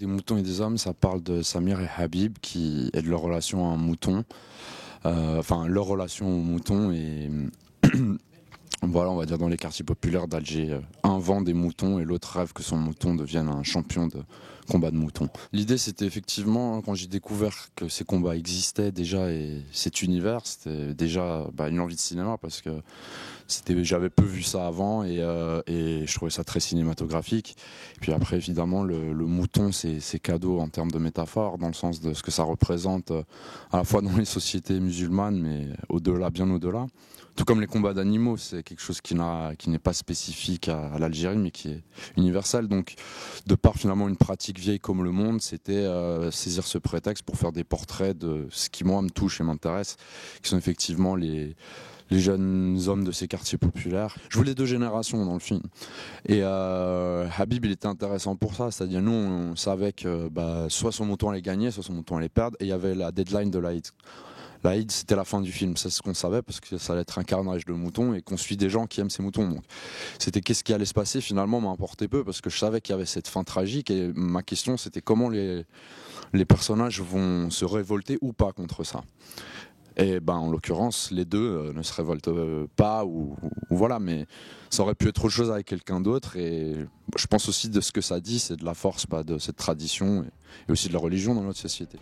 Des moutons et des hommes, ça parle de Samir et Habib qui est de leur relation à un mouton, enfin leur relation au mouton et voilà, on va dire dans les quartiers populaires d'Alger, un vend des moutons et l'autre rêve que son mouton devienne un champion de combat de moutons. L'idée c'était effectivement, quand j'ai découvert que ces combats existaient déjà et cet univers, c'était déjà une envie de cinéma parce que j'avais peu vu ça avant et je trouvais ça très cinématographique. Et puis après évidemment le mouton c'est cadeau en termes de métaphore dans le sens de ce que ça représente à la fois dans les sociétés musulmanes mais au-delà, bien au-delà. Tout comme les combats d'animaux, c'est quelque chose qui n'est pas spécifique à l'Algérie, mais qui est universel. Donc, de par finalement une pratique vieille comme le monde, c'était saisir ce prétexte pour faire des portraits de ce qui, moi, me touche et m'intéresse, qui sont effectivement les jeunes hommes de ces quartiers populaires. Je voulais deux générations dans le film. Et Habib, il était intéressant pour ça. C'est-à-dire, nous, on savait que soit son mouton allait gagner, soit son mouton allait perdre. Et il y avait la deadline de l'Aïd. L'Aïd, c'était la fin du film, c'est ce qu'on savait parce que ça allait être un carnage de moutons et qu'on suit des gens qui aiment ces moutons. Donc, c'était qu'est-ce qui allait se passer finalement m'importait peu parce que je savais qu'il y avait cette fin tragique et ma question c'était comment les personnages vont se révolter ou pas contre ça. Et en l'occurrence, les deux ne se révoltent pas ou voilà, mais ça aurait pu être autre chose avec quelqu'un d'autre. Et je pense aussi de ce que ça dit, c'est de la force de cette tradition et aussi de la religion dans notre société.